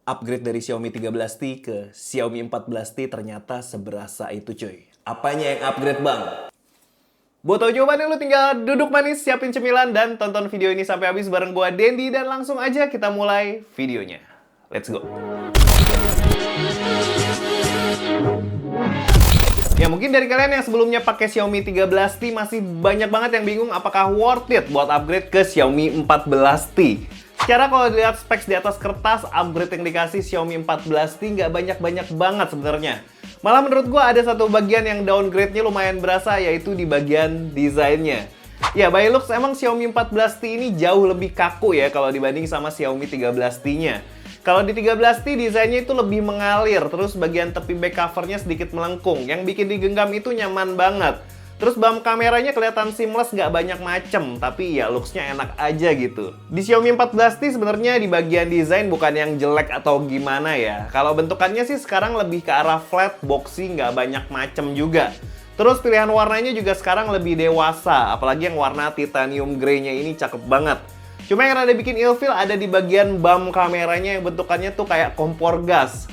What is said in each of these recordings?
upgrade dari Xiaomi 13T ke Xiaomi 14T ternyata seberasa itu cuy. Apanya yang upgrade bang? Buat tau jawabannya lu tinggal duduk manis, siapin cemilan, dan tonton video ini sampai habis bareng gua Dendi. Dan langsung aja kita mulai videonya. Let's go. Ya mungkin dari kalian yang sebelumnya pakai Xiaomi 13T masih banyak banget yang bingung apakah worth it buat upgrade ke Xiaomi 14T. Secara kalau dilihat specs di atas kertas, upgrade yang dikasih Xiaomi 14T nggak banyak-banyak banget sebenarnya. Malah menurut gua ada satu bagian yang downgrade-nya lumayan berasa, yaitu di bagian desainnya. Ya, by looks emang Xiaomi 14T ini jauh lebih kaku ya kalau dibanding sama Xiaomi 13T-nya. Kalau di 13T desainnya itu lebih mengalir, terus bagian tepi back covernya sedikit melengkung. Yang bikin digenggam itu nyaman banget. Terus bump kameranya kelihatan seamless, nggak banyak macem, tapi ya looks-nya enak aja gitu. Di Xiaomi 14T sebenarnya di bagian desain bukan yang jelek atau gimana ya. Kalau bentukannya sih sekarang lebih ke arah flat, boxy, nggak banyak macem juga. Terus pilihan warnanya juga sekarang lebih dewasa, apalagi yang warna titanium grey-nya ini cakep banget. Cuma yang rada bikin ilfeel ada di bagian bump kameranya yang bentukannya tuh kayak kompor gas.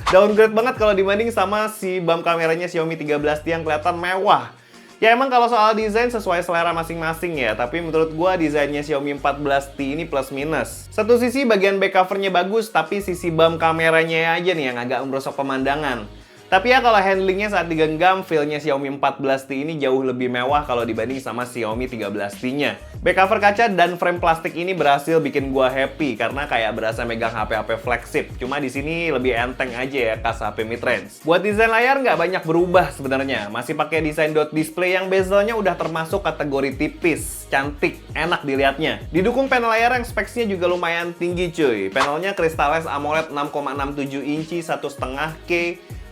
Downgrade banget kalau dibanding sama si bump kameranya Xiaomi 13T yang kelihatan mewah. Ya emang kalau soal desain sesuai selera masing-masing ya, tapi menurut gua desainnya Xiaomi 14T ini plus minus. Satu sisi bagian back covernya bagus, tapi sisi bump kameranya aja nih yang agak merusak pemandangan. Tapi ya kalau handlingnya saat digenggam, feel-nya Xiaomi 14T ini jauh lebih mewah kalau dibanding sama Xiaomi 13T-nya. Back cover kaca dan frame plastik ini berhasil bikin gua happy karena kayak berasa megang HP-HP flagship. Cuma di sini lebih enteng aja ya kas HP mid-range. Buat desain layar nggak banyak berubah sebenarnya. Masih pakai desain dot display yang bezelnya udah termasuk kategori tipis, cantik, enak dilihatnya. Didukung panel layar yang specsnya juga lumayan tinggi cuy. Panelnya Crystalles AMOLED 6,67 inci 1,5K.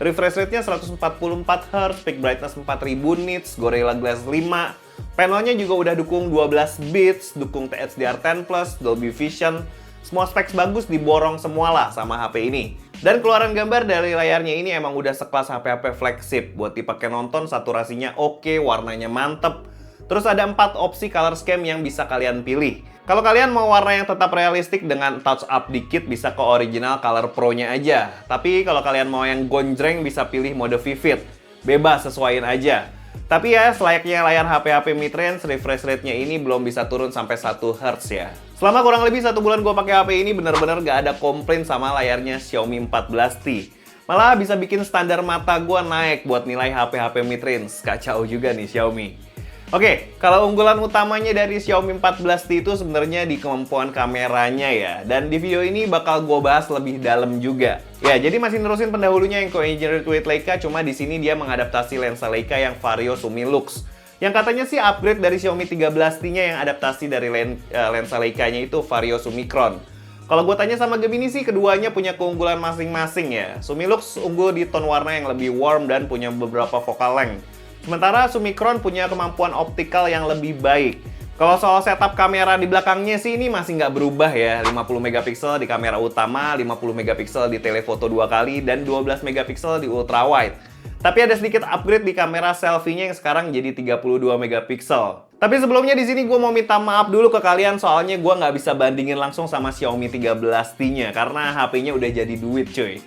Refresh rate-nya 144Hz, peak brightness 4000 nits, Gorilla Glass 5. Panelnya juga udah dukung 12 bits, dukung THDR10+, Dolby Vision. Semua specs bagus diborong semua lah sama HP ini. Dan keluaran gambar dari layarnya ini emang udah sekelas HP-HP flagship. Buat dipakai nonton, saturasinya oke, warnanya mantep. Terus ada 4 opsi color scheme yang bisa kalian pilih. Kalau kalian mau warna yang tetap realistik dengan touch up dikit, bisa ke original color pro-nya aja. Tapi kalau kalian mau yang gonjreng, bisa pilih mode vivid. Bebas, sesuaiin aja. Tapi ya, selayaknya layar HP-HP mid-range, refresh rate-nya ini belum bisa turun sampai 1 Hz ya. Selama kurang lebih 1 bulan gue pakai HP ini, bener-bener gak ada komplain sama layarnya Xiaomi 14T. Malah bisa bikin standar mata gue naik buat nilai HP-HP mid-range. Kacau juga nih Xiaomi. Oke, kalau unggulan utamanya dari Xiaomi 14T itu sebenarnya di kemampuan kameranya ya. Dan di video ini bakal gue bahas lebih dalam juga. Ya, jadi masih nerusin pendahulunya yang co-engineered with Leica, cuma di sini dia mengadaptasi lensa Leica yang Vario Sumilux. Yang katanya sih upgrade dari Xiaomi 13T-nya yang adaptasi dari lensa Leica-nya itu Vario Summicron. Kalau gue tanya sama Gemini sih, keduanya punya keunggulan masing-masing ya. Sumilux unggul di tone warna yang lebih warm dan punya beberapa focal length. Sementara Summicron punya kemampuan optikal yang lebih baik. Kalau soal setup kamera di belakangnya sih ini masih nggak berubah ya. 50 megapiksel di kamera utama, 50 megapiksel di telefoto 2 kali, dan 12 megapiksel di ultrawide. Tapi ada sedikit upgrade di kamera selfie-nya yang sekarang jadi 32 megapiksel. Tapi sebelumnya di sini gue mau minta maaf dulu ke kalian soalnya gue nggak bisa bandingin langsung sama Xiaomi 13T-nya karena HP-nya udah jadi duit cuy.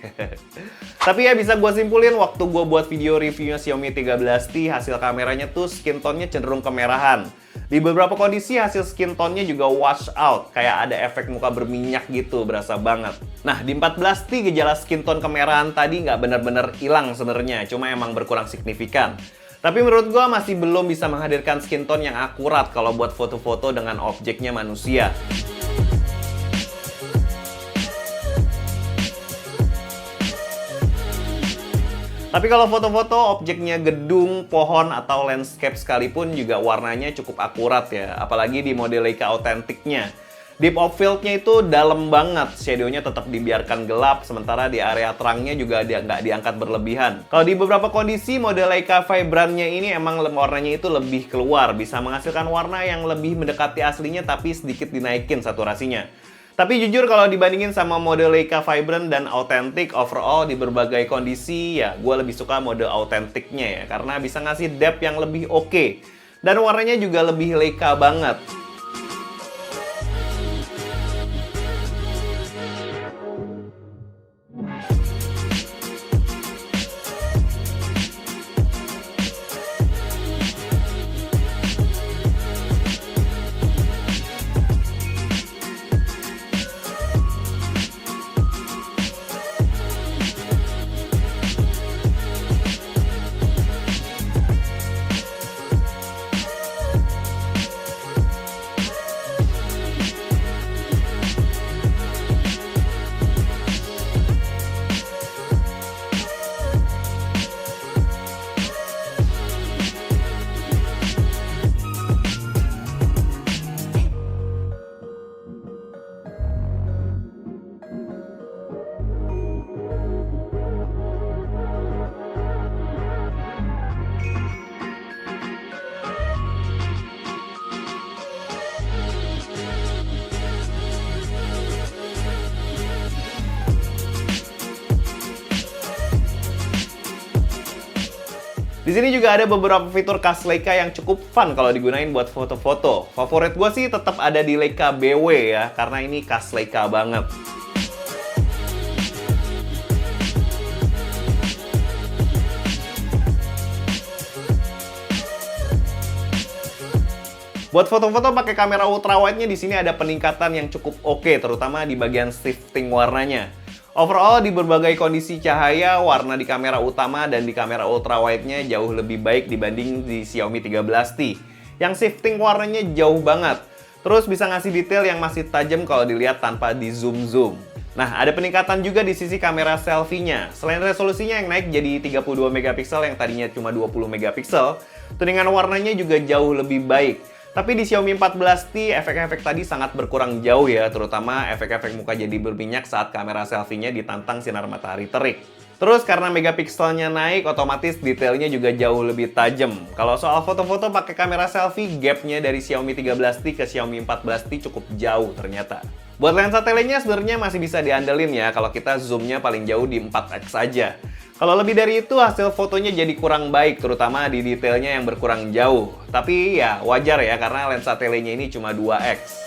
Tapi ya bisa gue simpulin waktu gue buat video reviewnya Xiaomi 13T, hasil kameranya tuh skin tone-nya cenderung kemerahan. Di beberapa kondisi hasil skin tone-nya juga wash out, kayak ada efek muka berminyak gitu, berasa banget. Nah, di 14T gejala skin tone kemerahan tadi nggak bener-bener hilang sebenarnya, cuma emang berkurang signifikan. Tapi menurut gue masih belum bisa menghadirkan skin tone yang akurat kalau buat foto-foto dengan objeknya manusia. Tapi kalau foto-foto objeknya gedung, pohon, atau landscape sekalipun juga warnanya cukup akurat ya. Apalagi di mode Leica autentiknya. Deep of field-nya itu dalam banget, shadow-nya tetap dibiarkan gelap, sementara di area terangnya juga nggak diangkat berlebihan. Kalau di beberapa kondisi, mode Leica Vibrant-nya ini emang warnanya itu lebih keluar, bisa menghasilkan warna yang lebih mendekati aslinya tapi sedikit dinaikin saturasinya. Tapi jujur kalau dibandingin sama mode Leica Vibrant dan Authentic, overall di berbagai kondisi, ya gue lebih suka mode Authentic-nya ya, karena bisa ngasih depth yang lebih oke. Dan warnanya juga lebih Leica banget. Di sini juga ada beberapa fitur khas Leica yang cukup fun kalau digunain buat foto-foto. Favorit gue sih tetap ada di Leica BW ya, karena ini khas Leica banget. Buat foto-foto pakai kamera ultrawide-nya di sini ada peningkatan yang cukup oke, terutama di bagian shifting warnanya. Overall, di berbagai kondisi cahaya, warna di kamera utama dan di kamera ultrawide-nya jauh lebih baik dibanding di Xiaomi 13T. Yang shifting warnanya jauh banget. Terus bisa ngasih detail yang masih tajam kalau dilihat tanpa di zoom-zoom. Nah, ada peningkatan juga di sisi kamera selfie-nya. Selain resolusinya yang naik jadi 32 megapiksel yang tadinya cuma 20 megapiksel, tuningan warnanya juga jauh lebih baik. Tapi di Xiaomi 14T, efek-efek tadi sangat berkurang jauh ya, terutama efek-efek muka jadi berminyak saat kamera selfie-nya ditantang sinar matahari terik. Terus karena megapikselnya naik, otomatis detailnya juga jauh lebih tajam. Kalau soal foto-foto pakai kamera selfie, gap-nya dari Xiaomi 13T ke Xiaomi 14T cukup jauh ternyata. Buat lensa telenya sebenarnya masih bisa diandelin ya, kalau kita zoomnya paling jauh di 4x aja. Kalau lebih dari itu, hasil fotonya jadi kurang baik, terutama di detailnya yang berkurang jauh. Tapi ya wajar ya, karena lensa telenya ini cuma 2x.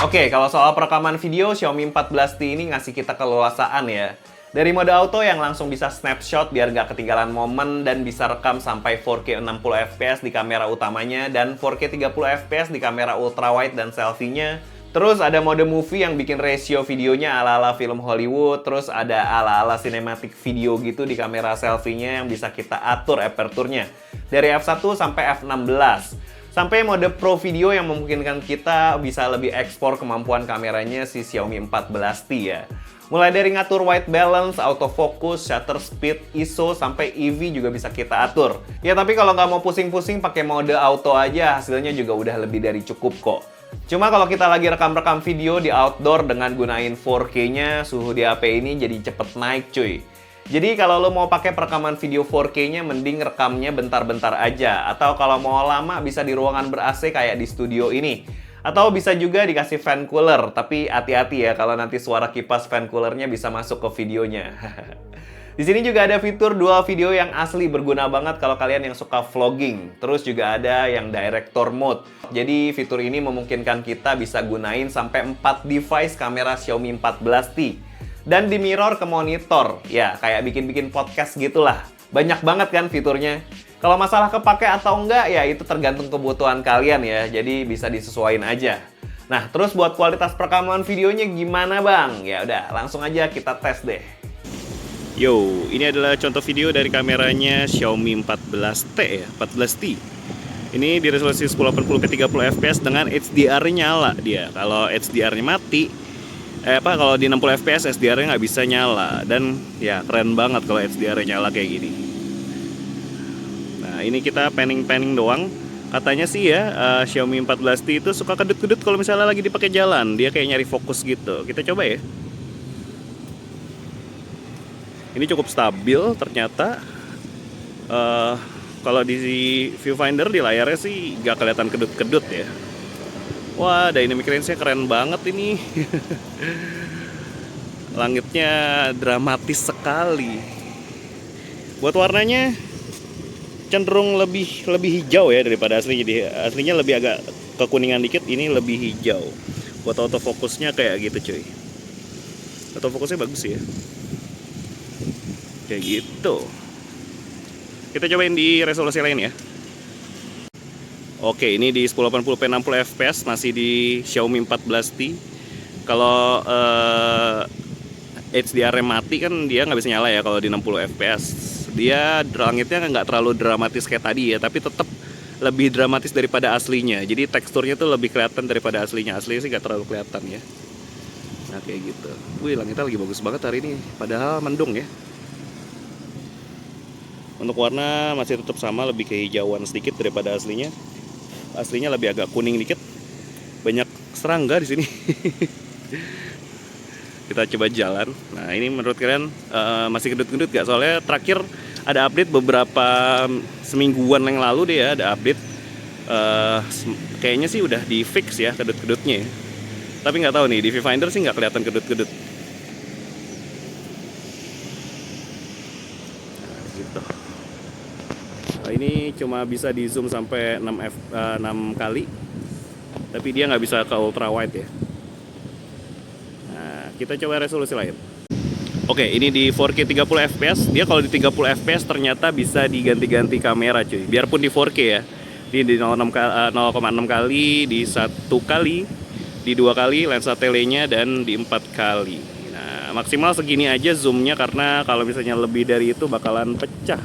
Oke, kalau soal perekaman video, Xiaomi 14T ini ngasih kita keleluasaan ya. Dari mode auto yang langsung bisa snapshot biar nggak ketinggalan momen dan bisa rekam sampai 4K 60fps di kamera utamanya dan 4K 30fps di kamera ultrawide dan selfie-nya. Terus ada mode movie yang bikin ratio videonya ala-ala film Hollywood. Terus ada ala-ala cinematic video gitu di kamera selfie-nya yang bisa kita atur aperture-nya. Dari f1 sampai f16. Sampai mode Pro Video yang memungkinkan kita bisa lebih ekspor kemampuan kameranya si Xiaomi 14T ya. Mulai dari ngatur white balance, autofocus, shutter speed, ISO, sampai EV juga bisa kita atur. Ya tapi kalau nggak mau pusing-pusing pakai mode auto aja, hasilnya juga udah lebih dari cukup kok. Cuma kalau kita lagi rekam-rekam video di outdoor dengan gunain 4K-nya, suhu di HP ini jadi cepet naik cuy. Jadi kalau lo mau pakai perekaman video 4K-nya, mending rekamnya bentar-bentar aja. Atau kalau mau lama bisa di ruangan ber-AC kayak di studio ini. Atau bisa juga dikasih fan cooler, tapi hati-hati ya kalau nanti suara kipas fan coolernya bisa masuk ke videonya. Di sini juga ada fitur dual video yang asli berguna banget kalau kalian yang suka vlogging. Terus juga ada yang director mode. Jadi fitur ini memungkinkan kita bisa gunain sampai 4 device kamera Xiaomi 14T. Dan di mirror ke monitor, ya kayak bikin-bikin podcast gitulah. Banyak banget kan fiturnya. Kalau masalah kepake atau enggak, ya itu tergantung kebutuhan kalian ya. Jadi bisa disesuaikan aja. Nah, terus buat kualitas perekaman videonya gimana bang? Ya udah, langsung aja kita tes deh. Yo, ini adalah contoh video dari kameranya Xiaomi 14T ya, 14T. Ini di resolusi 1080p 30fps dengan HDR-nya nyala dia. Kalau HDR-nya mati, kalau di 60 fps HDR-nya nggak bisa nyala. Dan ya keren banget kalau HDR-nya nyala kayak gini. Nah ini kita panning-panning doang. Katanya sih ya Xiaomi 14T itu suka kedut-kedut kalau misalnya lagi dipakai jalan. Dia kayak nyari fokus gitu. Kita coba ya. Ini cukup stabil ternyata. Kalau di viewfinder di layarnya sih nggak kelihatan kedut-kedut ya. Wah, dynamic range-nya keren banget ini. Langitnya dramatis sekali. Buat warnanya cenderung lebih hijau ya daripada aslinya. Jadi aslinya lebih agak kekuningan dikit, ini lebih hijau. Buat autofokusnya kayak gitu cuy. Autofokusnya bagus ya. Kayak gitu. Kita cobain di resolusi lain ya. Oke, ini di 1080p 60fps masih di Xiaomi 14T. Kalau HDR mati kan dia nggak bisa nyala ya kalau di 60fps. Dia langitnya nggak terlalu dramatis kayak tadi ya, tapi tetap lebih dramatis daripada aslinya. Jadi teksturnya tuh lebih kelihatan daripada aslinya. Aslinya sih nggak terlalu kelihatan ya. Nah kayak gitu. Wih, langitnya lagi bagus banget hari ini, padahal mendung ya. Untuk warna masih tetap sama, lebih kehijauan sedikit daripada aslinya. Aslinya lebih agak kuning dikit. Banyak serangga di sini. Kita coba jalan. Nah ini menurut kalian masih gendut-gendut gak? Soalnya terakhir ada update beberapa semingguan yang lalu deh ya, ada update. Kayaknya sih udah di fix ya kedut-kedutnya ya. Tapi nggak tahu nih, di viewfinder sih nggak kelihatan kedut-kedut. Nah, gitu. Nah, ini cuma bisa di zoom sampai 6 kali, tapi dia nggak bisa ke ultra wide ya. Nah, kita coba resolusi lain. Oke, ini di 4K 30 fps. Dia kalau di 30 fps ternyata bisa diganti-ganti kamera cuy. Biarpun di 4K ya. Ini di 0,6 kali, di 1 kali, di 2 kali lensa telenya, dan di 4 kali. Nah maksimal segini aja zoomnya, karena kalau misalnya lebih dari itu bakalan pecah.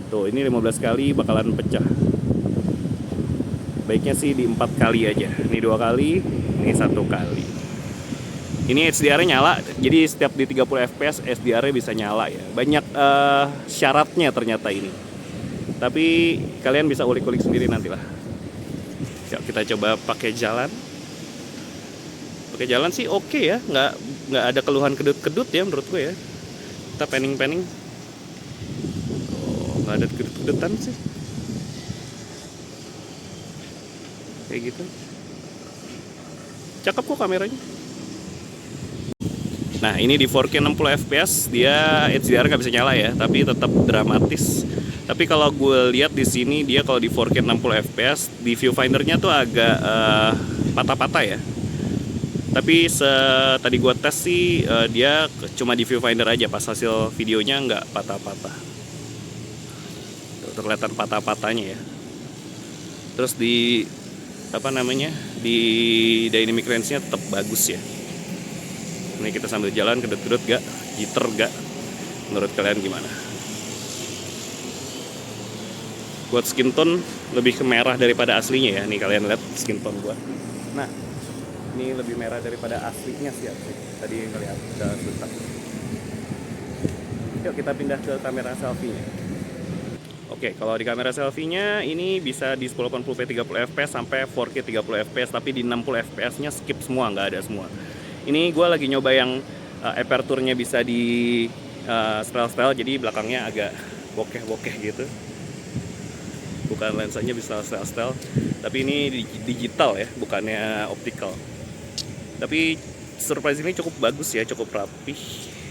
Tuh ini 15 kali bakalan pecah. Baiknya sih di 4 kali aja. Ini 2 kali, ini 1 kali. Ini HDR-nya nyala, jadi setiap di 30 fps HDR-nya bisa nyala ya. Banyak syaratnya ternyata ini. Tapi kalian bisa ulik-ulik sendiri nantilah. Yuk kita coba pakai jalan. Pakai jalan sih oke ya, nggak ada keluhan kedut-kedut ya menurut gue ya. Kita panning. Oh, nggak ada kedut-kedutan sih. Kayak gitu. Cakep kok kameranya. Nah ini di 4K 60 fps dia HDR nggak bisa nyala ya, tapi tetap dramatis. Tapi kalau gue lihat di sini dia kalau di 4K 60 fps di viewfindernya tuh agak patah-patah ya. Tapi tadi gue tes sih dia cuma di viewfinder aja, pas hasil videonya nggak patah-patah. Tuh, kelihatan patah-patahnya ya. Terus di di dynamic range-nya tetap bagus ya. Ini kita sambil jalan, kedut-kedut gak? Jitter gak? Menurut kalian gimana? Buat skin tone lebih ke merah daripada aslinya ya. Nih kalian lihat skin tone gua. Nah, ini lebih merah daripada aslinya sih ya. Tadi yang kalian udah sebentar. Yuk kita pindah ke kamera selfie-nya. Oke, kalau di kamera selfie-nya ini bisa di 1080p 30 fps sampai 4K 30 fps, tapi di 60 fps-nya skip semua, nggak ada semua. Ini gue lagi nyoba yang aperture-nya bisa di style-style, jadi belakangnya agak bokeh-bokeh gitu. Bukan lensanya bisa style-style, tapi ini digital ya, bukannya optical. Tapi surprise ini cukup bagus ya, cukup rapih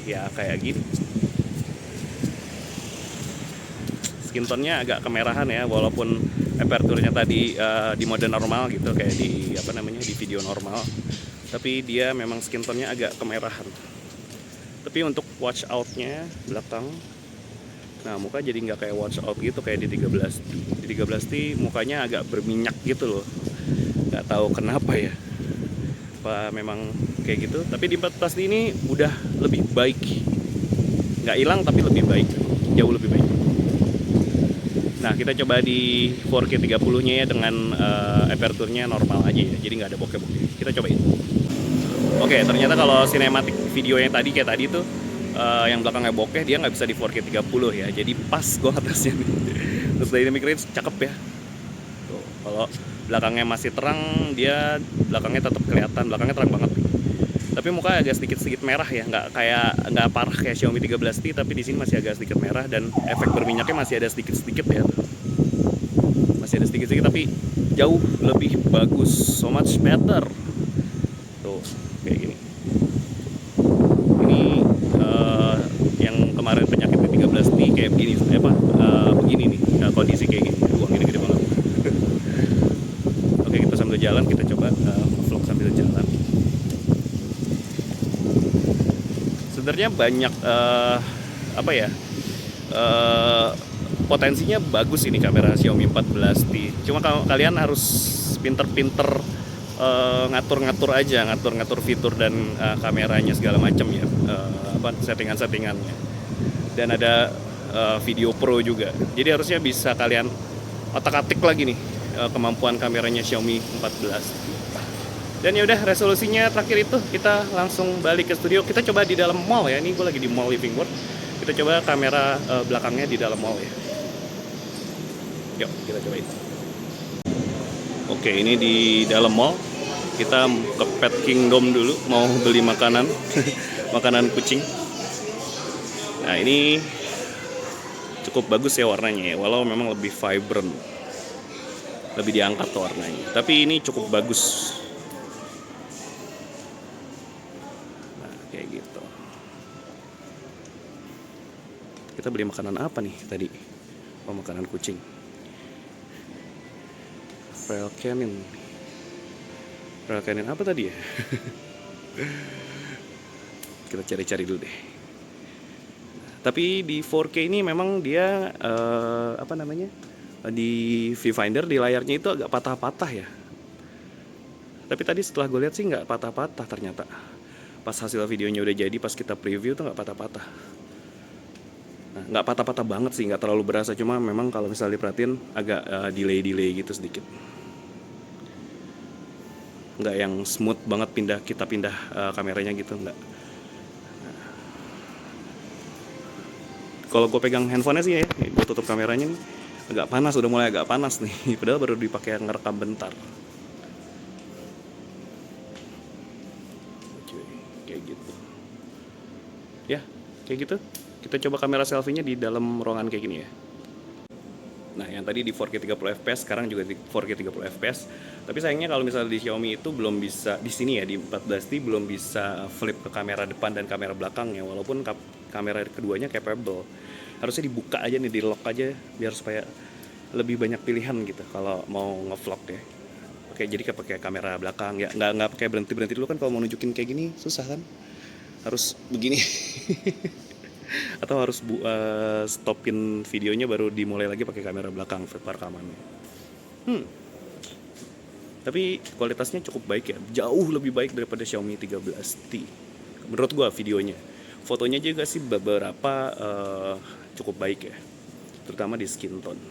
ya, kayak gini. Skin tone-nya agak kemerahan ya, walaupun aperture-nya tadi di mode normal gitu, kayak di di video normal. Tapi dia memang skin tone-nya agak kemerahan. Tapi untuk watch out-nya belakang, nah muka jadi nggak kayak watch out gitu kayak di 13T. Di 13T mukanya agak berminyak gitu loh. Nggak tahu kenapa ya. Apa memang kayak gitu. Tapi di 14T ini udah lebih baik. Nggak hilang tapi lebih baik. Jauh lebih baik. Nah kita coba di 4K 30-nya ya dengan aperture-nya normal aja ya. Jadi nggak ada bokeh-bokeh. Kita cobain. Oke, ternyata kalau sinematik video yang tadi kayak tadi tuh yang belakangnya bokeh, dia nggak bisa di 4K 30 ya. Jadi pas gue atasnya nih. Terus dynamic range cakep ya. Tuh, kalau belakangnya masih terang, dia belakangnya tetap kelihatan, belakangnya terang banget. Tapi muka agak sedikit merah ya, nggak parah kayak Xiaomi 13T, tapi di sini masih agak sedikit merah dan efek berminyaknya masih ada sedikit ya. Masih ada sedikit tapi jauh lebih bagus, so much better. Tuh, kayak gini. Ini yang kemarin penyakit di 13T kayak begini, begini nih, kondisi kayak gini. Uang gede banget. Oke, kita sambil jalan, kita coba vlog sambil jalan. Sebenarnya banyak potensinya bagus ini kamera Xiaomi 14T. Cuma kalian harus pinter-pinter ngatur-ngatur aja, ngatur fitur dan kameranya segala macam ya, settingan-settingannya. Dan ada video pro juga. Jadi harusnya bisa kalian otak-atik lagi nih kemampuan kameranya Xiaomi 14. Dan ya udah, resolusinya terakhir itu kita langsung balik ke studio. Kita coba di dalam mall ya. Ini gue lagi di Mall Living World. Kita coba kamera belakangnya di dalam mall ya. Yuk, kita cobain. Oke, ini di dalam mall. Kita ke Pet Kingdom dulu, mau beli makanan. Makanan kucing. Nah, ini cukup bagus ya warnanya ya, walau memang lebih vibrant. Lebih diangkat tuh warnanya. Tapi ini cukup bagus. Nah, kayak gitu. Kita beli makanan apa nih tadi? Oh, makanan kucing. Rail Canin. Rail Canin apa tadi ya? Kita cari-cari dulu deh. Tapi di 4K ini memang dia apa namanya? Di viewfinder di layarnya itu agak patah-patah ya. Tapi tadi setelah gue lihat sih nggak patah-patah ternyata. Pas hasil videonya udah jadi, pas kita preview tuh nggak patah-patah. Nah, nggak patah-patah banget sih, nggak terlalu berasa. Cuma memang kalau misalnya diperhatiin agak delay-delay gitu sedikit. Nggak yang smooth banget kita pindah kameranya gitu, nggak. Kalau gue pegang handphonenya sih ya, gue tutup kameranya nih, agak panas, udah mulai agak panas nih. Padahal baru dipakai ngerekam bentar. Kayak gitu. Ya, kayak gitu. Kita coba kamera selfie-nya di dalam ruangan kayak gini ya. Nah, yang tadi di 4K 30 fps, sekarang juga di 4K 30 fps. Tapi sayangnya kalau misalnya di Xiaomi itu belum bisa, di sini ya di 14T belum bisa flip ke kamera depan dan kamera belakangnya, walaupun kamera keduanya capable. Harusnya dibuka aja nih, di lock aja biar supaya lebih banyak pilihan gitu kalau mau ngevlog ya. Oke, jadi pakai kamera belakang ya, nggak pakai berhenti dulu kan, kalau mau nunjukin kayak gini susah kan, harus begini. Atau harus stopin videonya baru dimulai lagi pakai kamera belakang rekamannya. Tapi kualitasnya cukup baik ya, jauh lebih baik daripada Xiaomi 13T menurut gua videonya. Fotonya juga sih beberapa cukup baik ya, terutama di skin tone.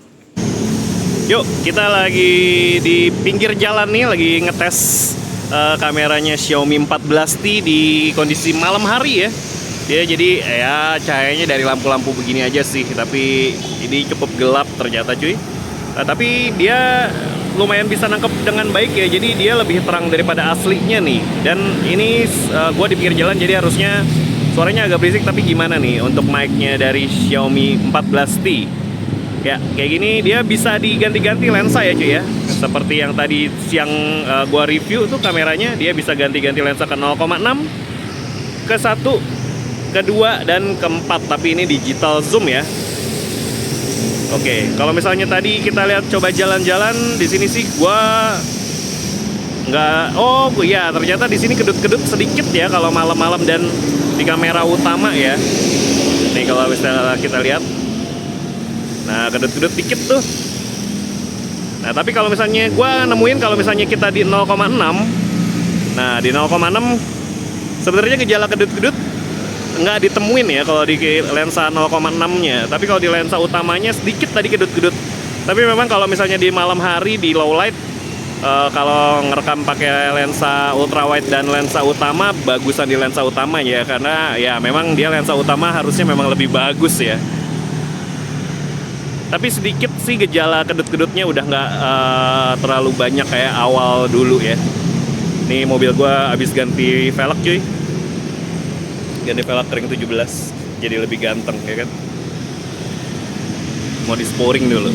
Yuk, kita lagi di pinggir jalan nih, lagi ngetes kameranya Xiaomi 14T di kondisi malam hari ya. Dia jadi ya cahayanya dari lampu-lampu begini aja sih, tapi ini cukup gelap ternyata cuy. Tapi dia lumayan bisa nangkep dengan baik ya, jadi dia lebih terang daripada aslinya nih. Dan ini gua di pinggir jalan, jadi harusnya suaranya agak berisik, tapi gimana nih untuk mic-nya dari Xiaomi 14T. Ya, kayak gini dia bisa diganti-ganti lensa ya cuy ya. Seperti yang tadi siang gua review tuh kameranya, dia bisa ganti-ganti lensa ke 0,6, ke 1, kedua dan keempat, tapi ini digital zoom ya. Oke, kalau misalnya tadi kita lihat coba jalan-jalan di sini sih gua nggak, oh ya ternyata di sini kedut-kedut sedikit ya kalau malam-malam dan di kamera utama ya. Nih kalau misalnya kita lihat, nah kedut-kedut dikit tuh. Nah tapi kalau misalnya gua nemuin kalau misalnya kita di 0,6, nah di 0,6 sebenarnya gejala kedut-kedut nggak ditemuin ya kalau di lensa 0,6-nya. Tapi kalau di lensa utamanya sedikit tadi kedut-kedut. Tapi memang kalau misalnya di malam hari di low light, kalau ngerekam pakai lensa ultrawide dan lensa utama, bagusan di lensa utamanya, karena ya memang dia lensa utama harusnya memang lebih bagus ya. Tapi sedikit sih gejala kedut-kedutnya udah nggak terlalu banyak kayak awal dulu ya. Nih mobil gua habis ganti velg cuy. Ganti velg ring 17, jadi lebih ganteng ya kan. Mau di sporing dulu.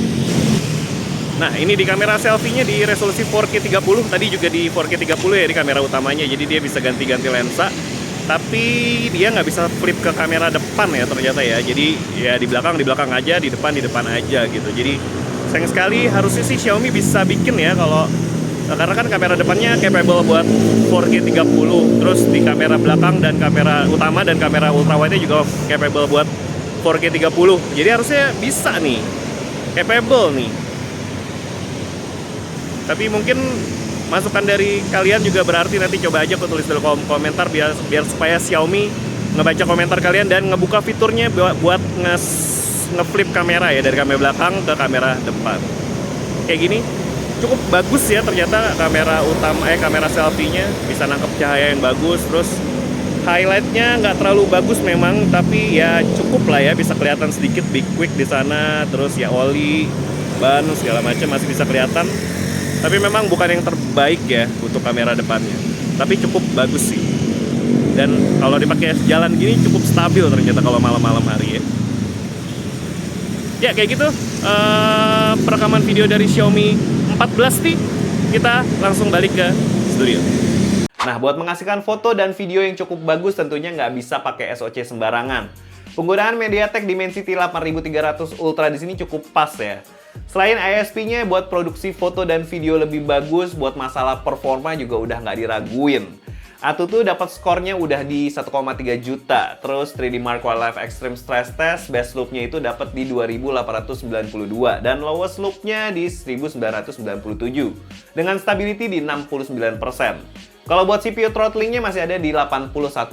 Nah ini di kamera selfie-nya di resolusi 4K 30. Tadi juga di 4K 30 ya di kamera utamanya. Jadi dia bisa ganti-ganti lensa, tapi dia nggak bisa flip ke kamera depan ya ternyata ya. Jadi ya di belakang aja, di depan aja gitu. Jadi sayang sekali, harusnya sih Xiaomi bisa bikin ya kalau, karena kan kamera depannya capable buat 4K 30, terus di kamera belakang dan kamera utama dan kamera ultrawide-nya juga capable buat 4K 30. Jadi harusnya bisa nih, capable nih. Tapi mungkin masukan dari kalian juga berarti, nanti coba aja aku tulis dulu komentar biar supaya Xiaomi ngebaca komentar kalian dan ngebuka fiturnya buat ngeflip kamera ya dari kamera belakang ke kamera depan. Kayak gini. cukup bagus ya ternyata kamera selfie-nya bisa nangkep cahaya yang bagus, terus highlight-nya nggak terlalu bagus memang, tapi ya cukup lah ya, bisa kelihatan sedikit big quick di sana, terus ya oli, ban segala macam masih bisa kelihatan. Tapi memang bukan yang terbaik ya untuk kamera depannya, tapi cukup bagus sih. Dan kalau dipakai jalan gini cukup stabil ternyata kalau malam-malam hari ya. Ya kayak gitu perekaman video dari Xiaomi 14T. Kita langsung balik ke studio. Nah, buat menghasilkan foto dan video yang cukup bagus tentunya nggak bisa pakai SoC sembarangan. Penggunaan MediaTek Dimensity 8300 Ultra di sini cukup pas ya. Selain ISP-nya buat produksi foto dan video lebih bagus, buat masalah performa juga udah nggak diraguin. ATUTU dapat skornya udah di 1,3 juta. Terus 3D Mark Wildlife Extreme Stress Test, best loopnya itu dapat di 2892 dan lowest loopnya di 1997 dengan stability di 69%. Kalau buat CPU throttlingnya masih ada di 81%.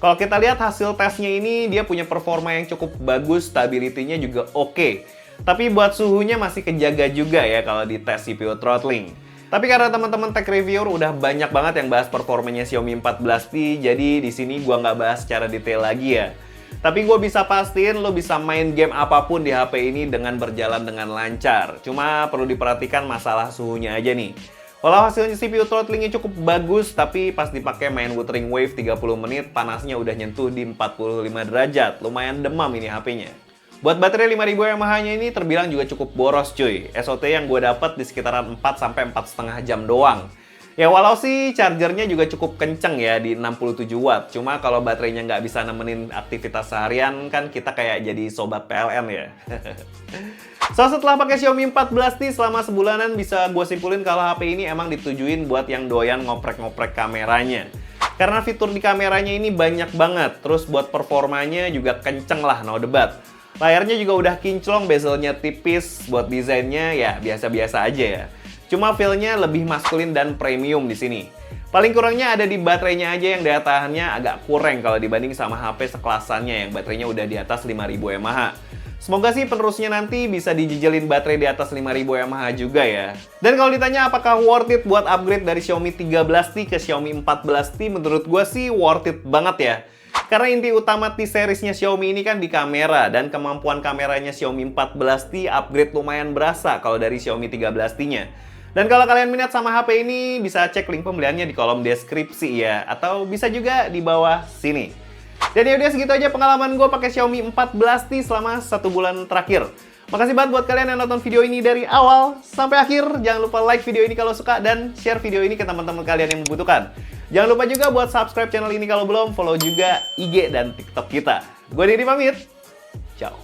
Kalau kita lihat hasil tesnya ini, dia punya performa yang cukup bagus, stability-nya juga oke. Tapi buat suhunya masih kejaga juga ya kalau di tes CPU throttling. Tapi karena teman-teman tech reviewer udah banyak banget yang bahas performanya Xiaomi 14T, jadi di sini gua nggak bahas secara detail lagi ya. Tapi gue bisa pastiin lo bisa main game apapun di HP ini dengan berjalan dengan lancar. Cuma perlu diperhatikan masalah suhunya aja nih. Walau hasilnya CPU throttlingnya cukup bagus, tapi pas dipakai main Wuthering Wave 30 menit, panasnya udah nyentuh di 45 derajat. Lumayan demam ini HP-nya. Buat baterai 5000 mAh-nya ini terbilang juga cukup boros cuy. SOT yang gue dapat di sekitaran 4-4,5 jam doang. Ya walau sih chargernya juga cukup kenceng ya di 67 watt. Cuma kalau baterainya nggak bisa nemenin aktivitas seharian kan kita kayak jadi sobat PLN ya. So setelah pakai Xiaomi 14T selama sebulanan bisa gue simpulin kalau HP ini emang ditujuin buat yang doyan ngoprek-ngoprek kameranya. Karena fitur di kameranya ini banyak banget. Terus buat performanya juga kenceng lah, no debat. Layarnya juga udah kinclong, bezelnya tipis, buat desainnya ya biasa-biasa aja ya. Cuma feel-nya lebih maskulin dan premium di sini. Paling kurangnya ada di baterainya aja yang daya tahannya agak kurang kalau dibanding sama HP sekelasannya yang baterainya udah di atas 5000 mAh. Semoga sih penerusnya nanti bisa dijejelin baterai di atas 5000 mAh juga ya. Dan kalau ditanya apakah worth it buat upgrade dari Xiaomi 13T ke Xiaomi 14T, menurut gue sih worth it banget ya. Karena inti utama T-seriesnya Xiaomi ini kan di kamera, dan kemampuan kameranya Xiaomi 14T upgrade lumayan berasa kalau dari Xiaomi 13T-nya. Dan kalau kalian minat sama HP ini, bisa cek link pembeliannya di kolom deskripsi ya, atau bisa juga di bawah sini. Dan ya udah segitu aja pengalaman gue pakai Xiaomi 14T selama 1 bulan terakhir. Makasih banget buat kalian yang nonton video ini dari awal sampai akhir. Jangan lupa like video ini kalau suka dan share video ini ke teman-teman kalian yang membutuhkan. Jangan lupa juga buat subscribe channel ini kalau belum, follow juga IG dan TikTok kita. Gue Didi pamit. Ciao.